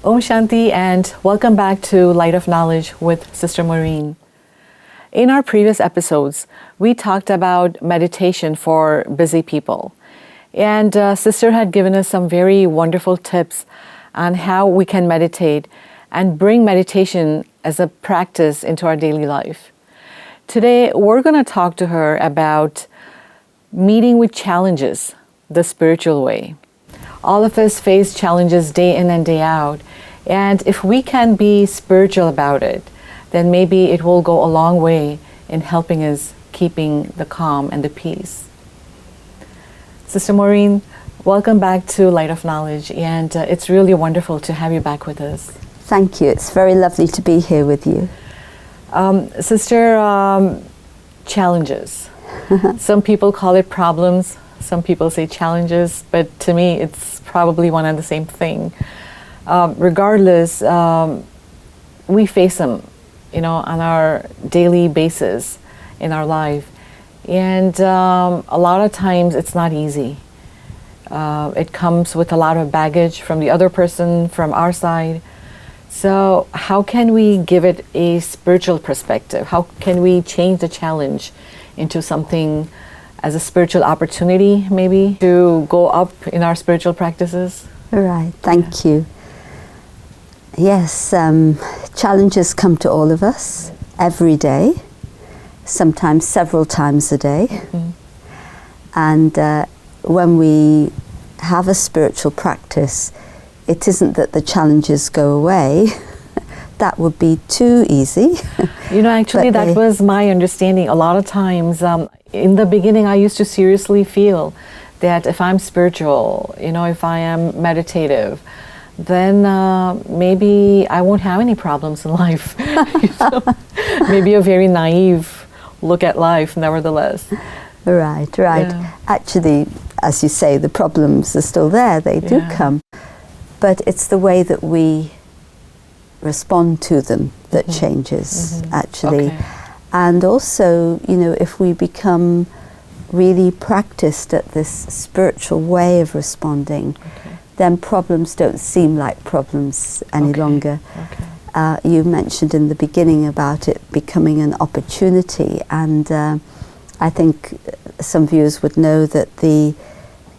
Om Shanti and welcome back to Light of Knowledge with Sister Maureen. In our previous episodes, we talked about meditation for busy people. And Sister had given us some very wonderful tips on how we can meditate and bring meditation as a practice into our daily life. Today, we're going to talk to her about meeting with challenges the spiritual way. All of us face challenges day in and day out. And if we can be spiritual about it, then maybe it will go a long way in helping us keeping the calm and the peace. Sister Maureen, welcome back to Light of Knowledge, and it's really wonderful to have you back with us. Thank you. It's very lovely to be here with you. Sister, challenges. Some people call it problems. Some people say challenges, but to me, it's probably one and the same thing. Regardless, we face them, on our daily basis in our life. And a lot of times it's not easy. It comes with a lot of baggage from the other person, from our side. So how can we give it a spiritual perspective? How can we change the challenge into something as a spiritual opportunity, maybe, to go up in our spiritual practices? Right, thank you. Yes, challenges come to all of us every day, sometimes several times a day. Mm-hmm. And when we have a spiritual practice, it isn't that the challenges go away. That would be too easy. Actually, that was my understanding. A lot of times, in the beginning, I used to seriously feel that if I'm spiritual, if I am meditative, then maybe I won't have any problems in life. Maybe a very naive look at life, nevertheless. Right. Yeah. Actually, as you say, the problems are still there. They do come. But it's the way that we respond to them that changes, actually. Okay. And also, if we become really practiced at this spiritual way of responding, then problems don't seem like problems any longer. Okay. You mentioned in the beginning about it becoming an opportunity, and I think some viewers would know that the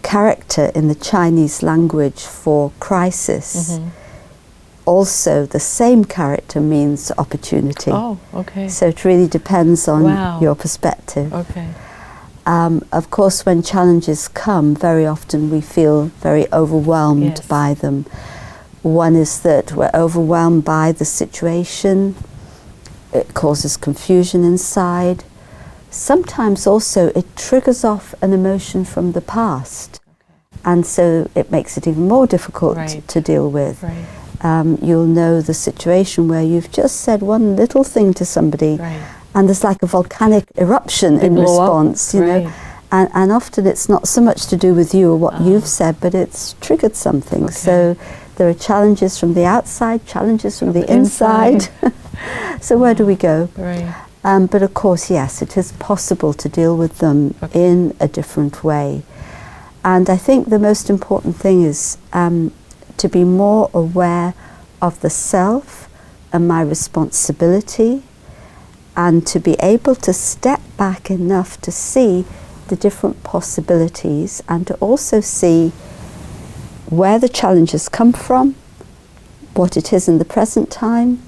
character in the Chinese language for crisis, also the same character means opportunity. Oh, okay. So it really depends on your perspective. Okay. Of course, when challenges come, very often we feel very overwhelmed by them. One is that we're overwhelmed by the situation. It causes confusion inside. Sometimes also it triggers off an emotion from the past. And so it makes it even more difficult to deal with. Right. You'll know the situation where you've just said one little thing to somebody, and there's like a volcanic eruption in response, know. And often it's not so much to do with you or what you've said, but it's triggered something. Okay. So there are challenges from the outside, challenges from the inside. So where do we go? Right. But of course, yes, it is possible to deal with them in a different way. And I think the most important thing is to be more aware of the self and my responsibility, and to be able to step back enough to see the different possibilities, and to also see where the challenges come from, what it is in the present time,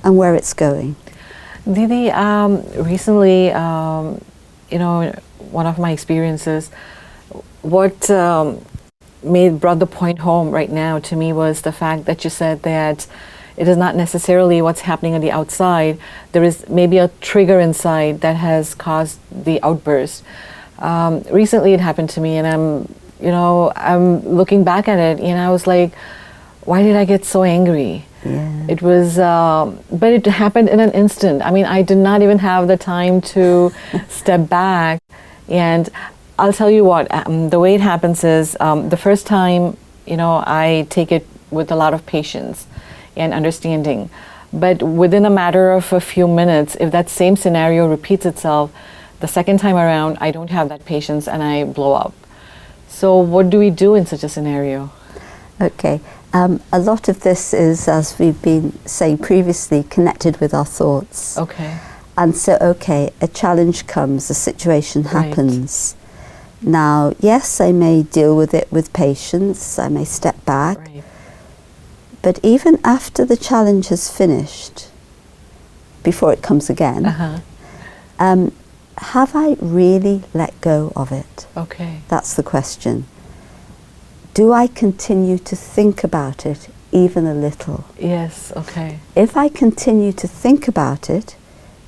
and where it's going. Didi, recently, one of my experiences, what brought the point home right now to me was the fact that you said that it is not necessarily what's happening on the outside. There is maybe a trigger inside that has caused the outburst. Recently it happened to me, and I'm looking back at it, and I was like, why did I get so angry? Yeah. It was, but it happened in an instant. I mean, I did not even have the time to step back. And I'll tell you what, the way it happens is, the first time, I take it with a lot of patience and understanding. But within a matter of a few minutes, if that same scenario repeats itself, the second time around, I don't have that patience and I blow up. So what do we do in such a scenario? Okay. A lot of this is, as we've been saying previously, connected with our thoughts. Okay. And so, okay, a challenge comes, a situation happens. Now, yes, I may deal with it with patience, I may step back. Right. But even after the challenge has finished, before it comes again, have I really let go of it? Okay. That's the question. Do I continue to think about it even a little? Yes, okay. If I continue to think about it,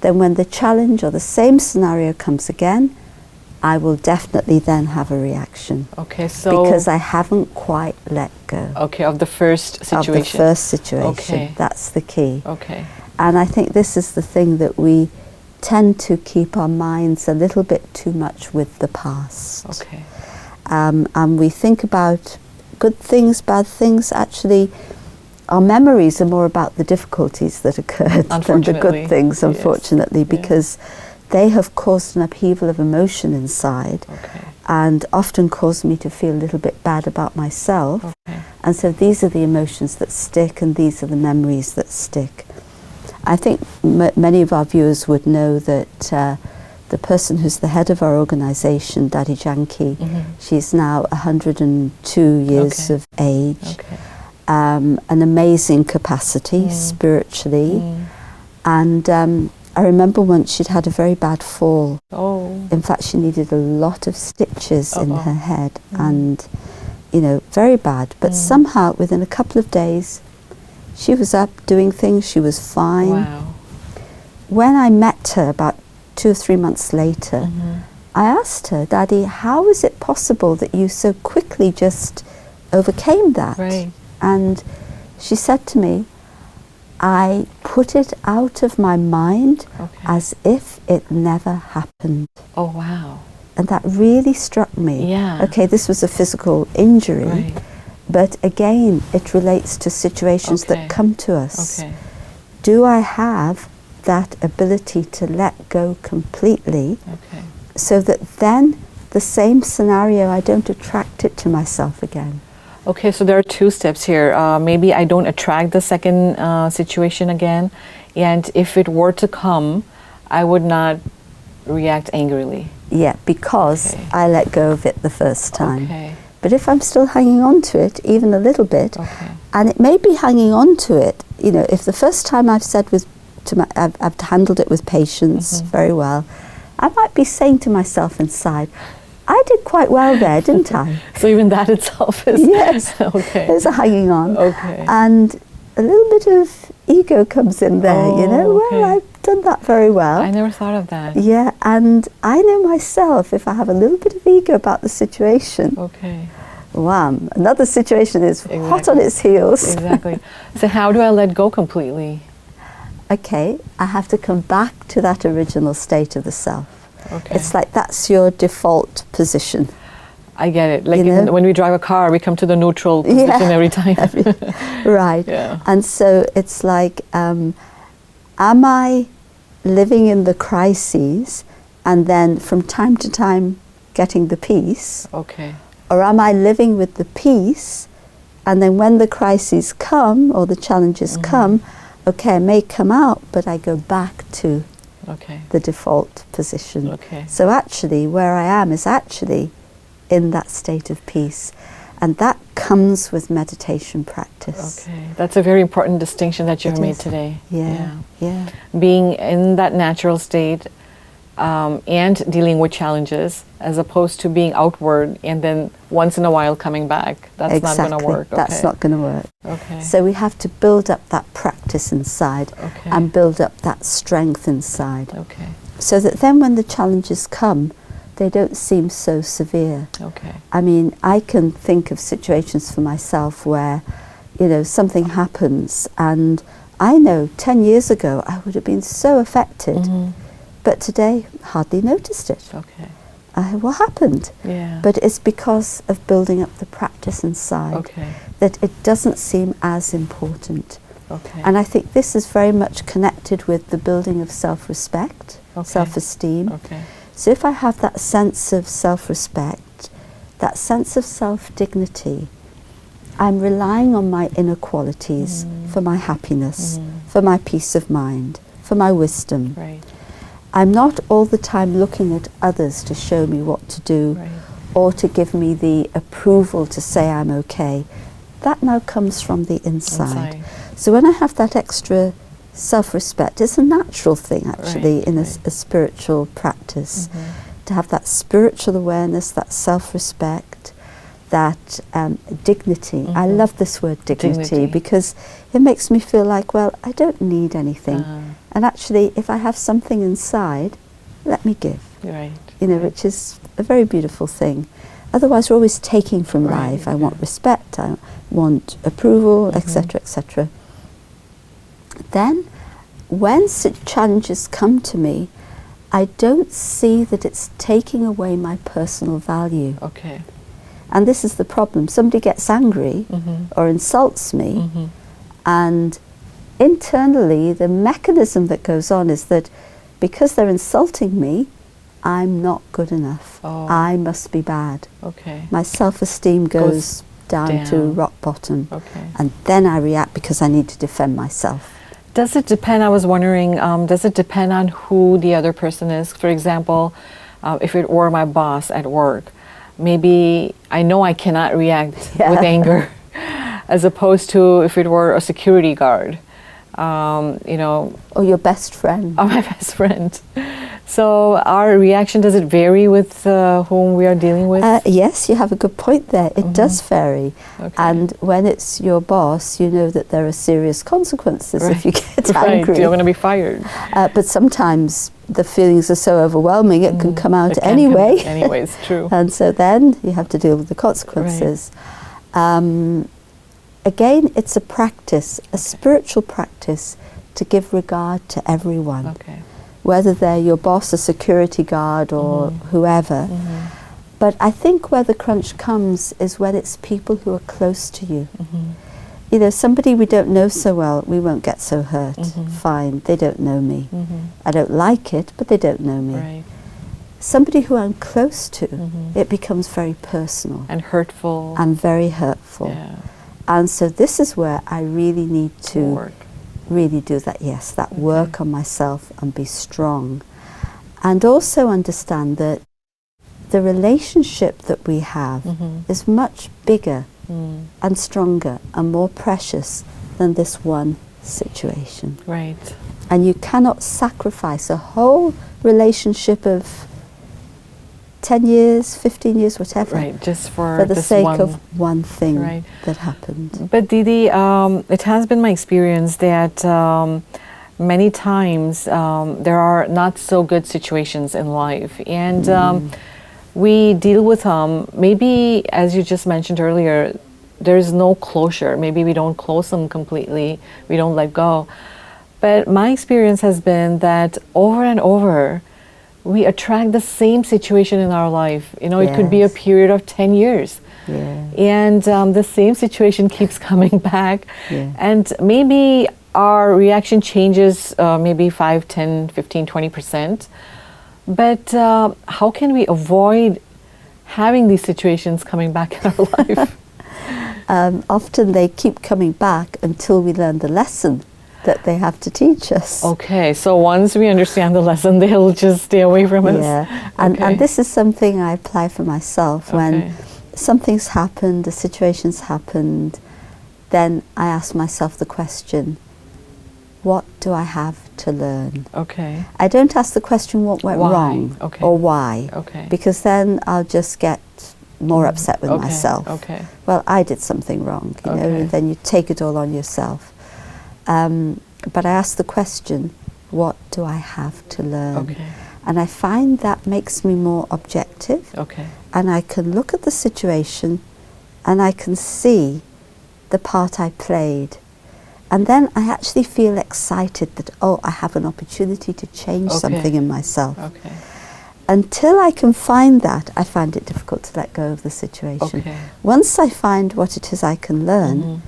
then when the challenge or the same scenario comes again, I will definitely then have a reaction. Okay, so... Because I haven't quite let go. Okay, of the first situation. Of the first situation. Okay. That's the key. Okay. And I think this is the thing that we tend to keep our minds a little bit too much with the past. Okay. And we think about good things, bad things. Actually, our memories are more about the difficulties that occurred than the good things, unfortunately, yes. because they have caused an upheaval of emotion inside, and often caused me to feel a little bit bad about myself. And so these are the emotions that stick, and these are the memories that stick. I think many of our viewers would know that the person who's the head of our organization, Daddy Janki, she's now 102 years of age, an amazing capacity spiritually, and I remember once she'd had a very bad fall. In fact, she needed a lot of stitches in her head, and you know, very bad. But somehow, within a couple of days, she was up doing things. She was fine. Wow. When I met her about 2 or 3 months later, I asked her, Daddy, how is it possible that you so quickly just overcame that? Right. And she said to me, I put it out of my mind as if it never happened. Oh, wow. And that really struck me. Yeah. Okay, this was a physical injury, but again, it relates to situations that come to us. Do I have that ability to let go completely so that then the same scenario, I don't attract it to myself again? Okay, so there are 2 steps here. Maybe I don't attract the second situation again, and if it were to come, I would not react angrily. Yeah, because I let go of it the first time. But if I'm still hanging on to it, even a little bit, and it may be hanging on to it, you know, if the first time I've said I've handled it with patience very well, I might be saying to myself inside, I did quite well there, didn't I? So even that itself is... Yes, there's a hanging on. And a little bit of ego comes in there, you know, well, I've done that very well. I never thought of that. Yeah, and I know myself, if I have a little bit of ego about the situation, wham, another situation is hot on its heels. Exactly. So how do I let go completely? Okay, I have to come back to that original state of the self. It's like that's your default position. I get it. Like when we drive a car, we come to the neutral position every time. Right. And so it's like, am I living in the crises and then from time to time getting the peace? Or am I living with the peace and then when the crises come or the challenges come, I may come out, but I go back to the default position. So actually, where I am is actually in that state of peace. And that comes with meditation practice. That's a very important distinction that you have made today. Yeah. Being in that natural state and dealing with challenges as opposed to being outward and then once in a while coming back. That's not going to work. That's not going to work. So we have to build up that practice inside and build up that strength inside. So that then when the challenges come, they don't seem so severe. I mean, I can think of situations for myself where, you know, something happens and I know 10 years ago I would have been so affected, but today hardly noticed it. What happened? But it's because of building up the practice inside that it doesn't seem as important. And I think this is very much connected with the building of self-respect, self-esteem. So if I have that sense of self-respect, that sense of self-dignity, I'm relying on my inner qualities for my happiness, for my peace of mind, for my wisdom. Right. I'm not all the time looking at others to show me what to do or to give me the approval to say I'm okay. That now comes from the inside. So when I have that extra self-respect, it's a natural thing actually in a spiritual practice, to have that spiritual awareness, that self-respect, that dignity. I love this word dignity because it makes me feel like, well, I don't need anything. And actually, if I have something inside, let me give. You know, which is a very beautiful thing. Otherwise, we're always taking from life. I want respect, I want approval, etc., etc. Then, when such challenges come to me, I don't see that it's taking away my personal value. And this is the problem. Somebody gets angry or insults me, and internally the mechanism that goes on is that because they're insulting me, I'm not good enough. I must be bad. My self-esteem goes down to rock bottom. And then I react because I need to defend myself. Does it depend, I was wondering, does it depend on who the other person is? For example, if it were my boss at work, maybe I know I cannot react with anger, as opposed to if it were a security guard, you know. Or your best friend. Or my best friend. So our reaction, does it vary with whom we are dealing with? Yes, you have a good point there. It does vary. And when it's your boss, you know that there are serious consequences if you get angry. You're going to be fired. But sometimes the feelings are so overwhelming, it can come out anyway. Anyway, it's true. And so then you have to deal with the consequences. Again, it's a practice, a spiritual practice, to give regard to everyone. Whether they're your boss, a security guard, or whoever. But I think where the crunch comes is when it's people who are close to you. You know, somebody we don't know so well, we won't get so hurt. Fine, they don't know me. I don't like it, but they don't know me. Somebody who I'm close to, it becomes very personal. And hurtful. And very hurtful. And so this is where I really need to really do that, that work on myself and be strong. And also understand that the relationship that we have is much bigger and stronger and more precious than this one situation. And you cannot sacrifice a whole relationship of 10 years, 15 years, whatever, just for the sake of one thing that happened. But Didi, it has been my experience that many times there are not so good situations in life, and we deal with them. Maybe, as you just mentioned earlier, there's no closure. Maybe we don't close them completely. We don't let go. But my experience has been that over and over, we attract the same situation in our life. You know, it could be a period of 10 years. And the same situation keeps coming back. And maybe our reaction changes maybe 5, 10, 15, 20%. But how can we avoid having these situations coming back in our life? Often they keep coming back until we learn the lesson that they have to teach us. So once we understand the lesson, they'll just stay away from us. And this is something I apply for myself. When something's happened, a situation's happened, then I ask myself the question, what do I have to learn? I don't ask the question what went wrong or why, because then I'll just get more upset with myself. Well, I did something wrong, you know, and then you take it all on yourself. But I ask the question, what do I have to learn? And I find that makes me more objective. And I can look at the situation and I can see the part I played. And then I actually feel excited that, oh, I have an opportunity to change something in myself. Until I can find that, I find it difficult to let go of the situation. Once I find what it is I can learn,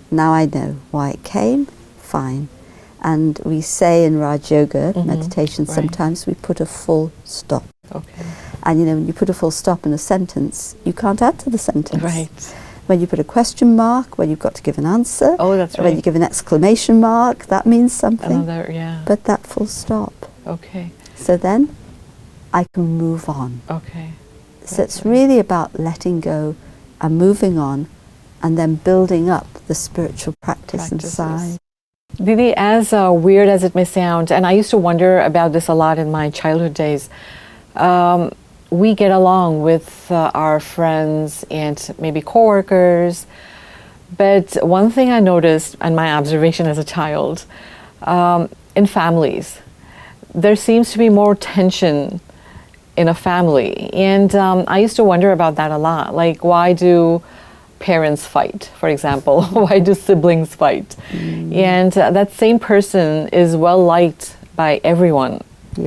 now I know why it came, fine. And we say in Rajyoga Meditation, sometimes we put a full stop. And you know, when you put a full stop in a sentence, you can't add to the sentence. When you put a question mark, when you've got to give an answer. Oh, that's right. When you give an exclamation mark, that means something. Another, yeah. But that full stop. Okay. So then I can move on. Okay. So it's really about letting go and moving on, and then building up the spiritual practice inside. Didi, as weird as it may sound, and I used to wonder about this a lot in my childhood days, we get along with our friends and maybe coworkers, but one thing I noticed, and my observation as a child, in families, there seems to be more tension in a family. And I used to wonder about that a lot. Like, why do parents fight, for example? Why do siblings fight? And that same person is well liked by everyone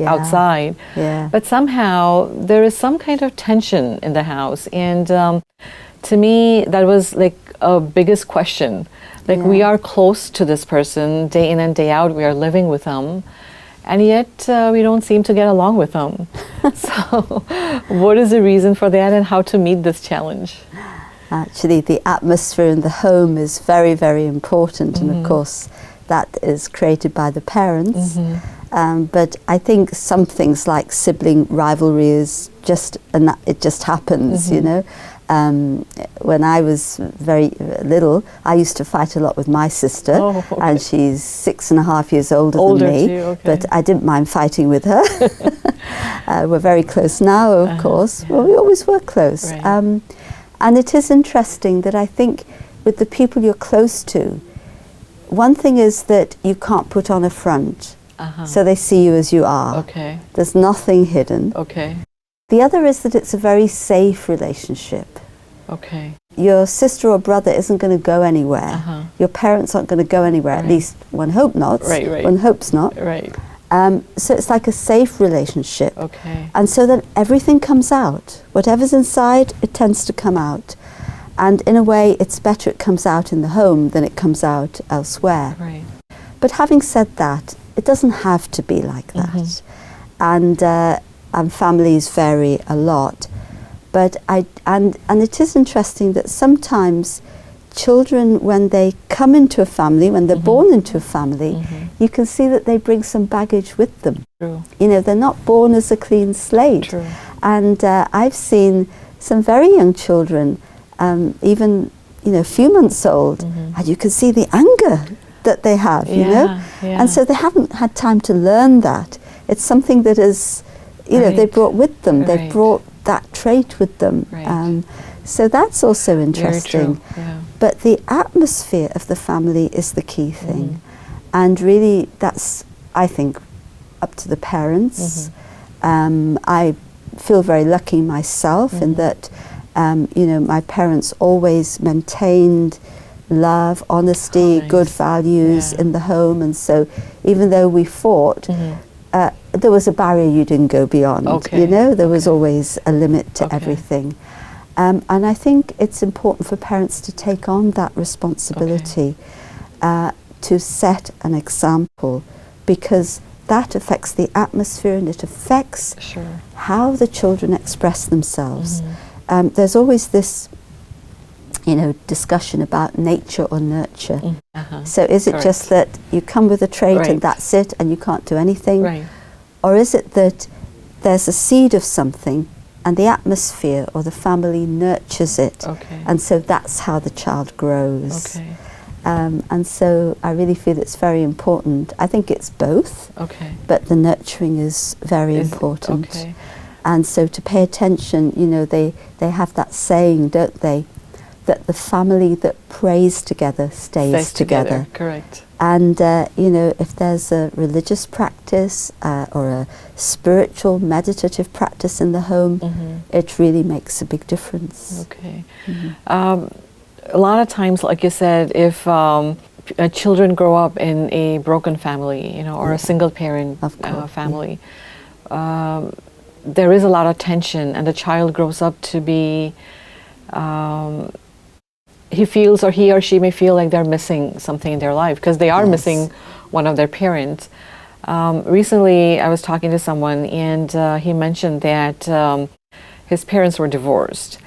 outside. But somehow there is some kind of tension in the house. And to me, that was like a biggest question. Like, we are close to this person day in and day out. We are living with them. And yet we don't seem to get along with them. So what is the reason for that, and how to meet this challenge? Actually, the atmosphere in the home is very, very important. And of course, that is created by the parents. But I think some things like sibling rivalry is just, it just happens, you know. When I was very little, I used to fight a lot with my sister, and she's 6.5 years older than me, too, but I didn't mind fighting with her. We're very close now, of course. Well, we always were close. And it is interesting that I think with the people you're close to, one thing is that you can't put on a front, so they see you as you are. There's nothing hidden. The other is that it's a very safe relationship. Your sister or brother isn't going to go anywhere. Your parents aren't going to go anywhere. At least one hopes not. One hopes not. So it's like a safe relationship. And so that everything comes out. Whatever's inside, it tends to come out. And in a way, it's better it comes out in the home than it comes out elsewhere. But having said that, it doesn't have to be like that. And families vary a lot. But and it is interesting that sometimes children, when they come into a family, when they're born into a family, you can see that they bring some baggage with them. You know, they're not born as a clean slate. And I've seen some very young children, even, you know, a few months old, and you can see the anger that they have, you know. And so they haven't had time to learn that. It's something that is, you know, they brought with them. They brought that trait with them. So that's also interesting. But the atmosphere of the family is the key thing. And really, that's, I think, up to the parents. I feel very lucky myself in that, you know, my parents always maintained love, honesty, good values in the home. And so even though we fought, there was a barrier you didn't go beyond. You know, there was always a limit to everything. And I think it's important for parents to take on that responsibility, to set an example, because that affects the atmosphere and it affects how the children express themselves. There's always this, you know, discussion about nature or nurture. So is it just that you come with a trait and that's it and you can't do anything? Or is it that there's a seed of something and the atmosphere or the family nurtures it, and so that's how the child grows. And so I really feel it's very important. I think it's both, but the nurturing is very important. And so to pay attention, you know, they have that saying, don't they, that the family that prays together stays together. And, you know, if there's a religious practice or a spiritual, meditative practice in the home, it really makes a big difference. A lot of times, like you said, if children grow up in a broken family, you know, or a single parent family, there is a lot of tension, and the child grows up to be he feels, or he or she may feel like they're missing something in their life because they are missing one of their parents. Recently, I was talking to someone, and he mentioned that his parents were divorced,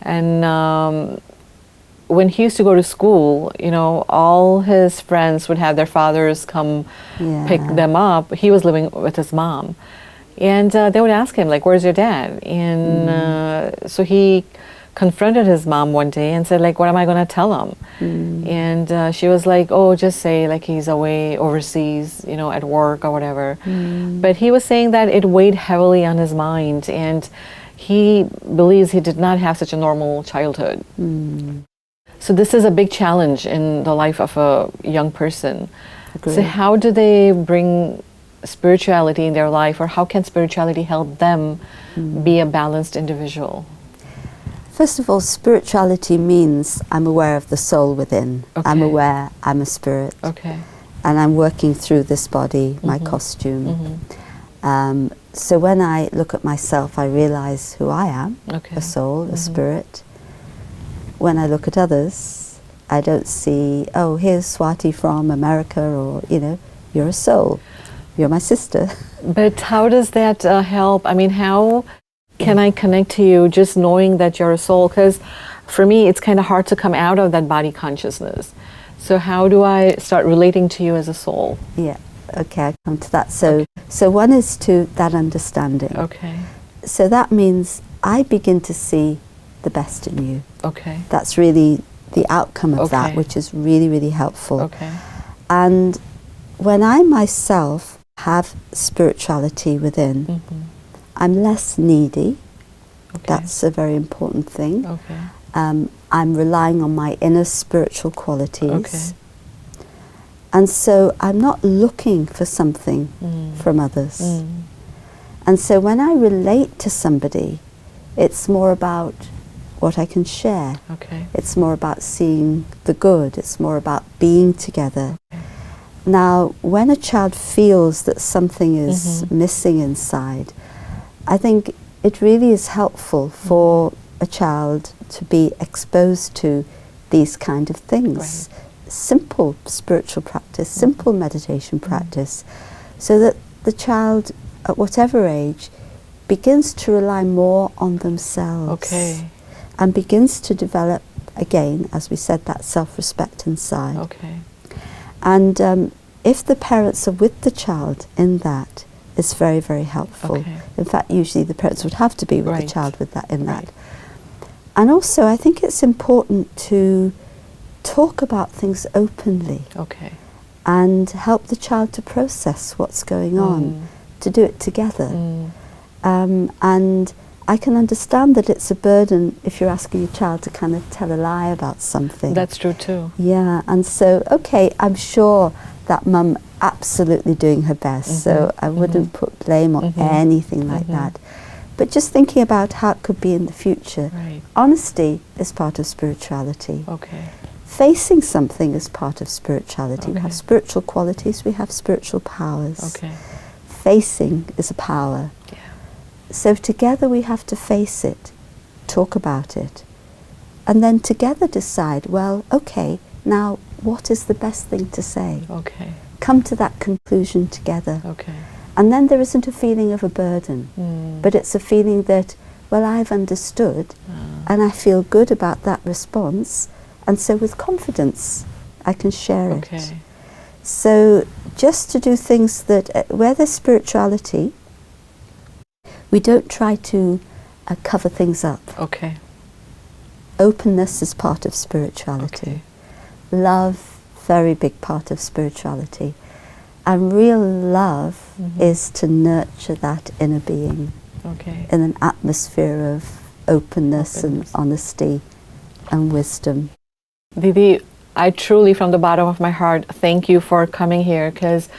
and when he used to go to school, all his friends would have their fathers come pick them up. He was living with his mom. And they would ask him, like, where's your dad? And so he confronted his mom one day and said, like, what am I going to tell him? And she was like, oh, just say, like, he's away overseas, at work or whatever. But he was saying that it weighed heavily on his mind, and he believes he did not have such a normal childhood. So this is a big challenge in the life of a young person. So how do they bring spirituality in their life, or how can spirituality help them be a balanced individual? First of all, spirituality means I'm aware of the soul within. I'm aware I'm a spirit. And I'm working through this body, my costume. So when I look at myself, I realize who I am, a soul, a spirit. When I look at others, I don't see, oh, here's Swati from America, or, you're a soul. You're my sister. But how does that help? I mean, how can I connect to you just knowing that you're a soul? Because for me, it's kind of hard to come out of that body consciousness. So how do I start relating to you as a soul? Yeah, okay, I'll come to that. So one is to that understanding. So that means I begin to see the best in you. That's really the outcome of that, which is really, really helpful. And when I myself have spirituality within, I'm less needy. That's a very important thing. I'm relying on my inner spiritual qualities. And so I'm not looking for something from others. And so when I relate to somebody, it's more about what I can share. It's more about seeing the good. It's more about being together. Now, when a child feels that something is missing inside, I think it really is helpful for a child to be exposed to these kind of things. Simple spiritual practice, simple meditation practice, so that the child, at whatever age, begins to rely more on themselves. And begins to develop, again, as we said, that self-respect inside. And if the parents are with the child in that, it's very, very helpful. In fact, usually the parents would have to be with the child with that in that. And also, I think it's important to talk about things openly. And help the child to process what's going on, to do it together. And I can understand that it's a burden if you're asking a child to kind of tell a lie about something. That's true too. Yeah, and so, I'm sure that mum absolutely doing her best, so I wouldn't put blame on anything like that. But just thinking about how it could be in the future. Honesty is part of spirituality. Facing something is part of spirituality. We have spiritual qualities, we have spiritual powers. Facing is a power. So together we have to face it, talk about it, and then together decide, well, now what is the best thing to say? Come to that conclusion together. And then there isn't a feeling of a burden, but it's a feeling that, well, I've understood, and I feel good about that response, and so with confidence I can share it. So just to do things that, where there's spirituality, we don't try to cover things up. Openness is part of spirituality. Love, very big part of spirituality. And real love is to nurture that inner being in an atmosphere of openness and honesty and wisdom. Didi, I truly, from the bottom of my heart, thank you for coming here, because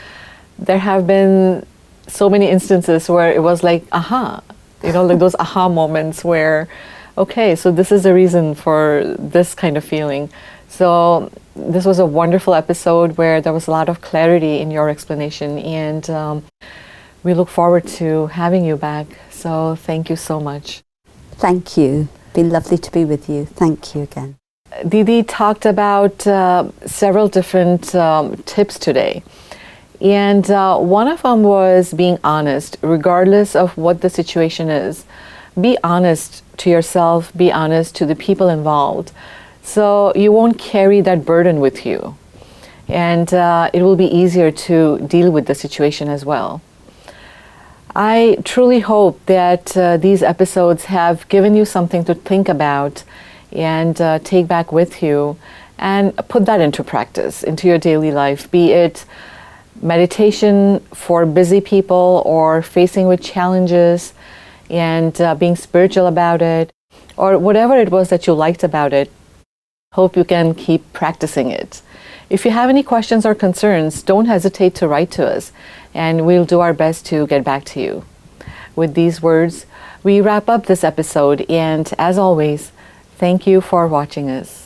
there have been so many instances where it was like, aha, like those aha moments where, so this is the reason for this kind of feeling. So this was a wonderful episode where there was a lot of clarity in your explanation, and we look forward to having you back. So thank you so much. Thank you. Been lovely to be with you. Thank you again. Didi talked about several different tips today. And one of them was being honest, regardless of what the situation is. Be honest to yourself, be honest to the people involved. So you won't carry that burden with you. And it will be easier to deal with the situation as well. I truly hope that these episodes have given you something to think about and take back with you and put that into practice, into your daily life, be it meditation for busy people or facing with challenges and being spiritual about it, or whatever it was that you liked about it. Hope you can keep practicing it. If you have any questions or concerns, don't hesitate to write to us, and we'll do our best to get back to you. With these words, we wrap up this episode, and as always, thank you for watching us.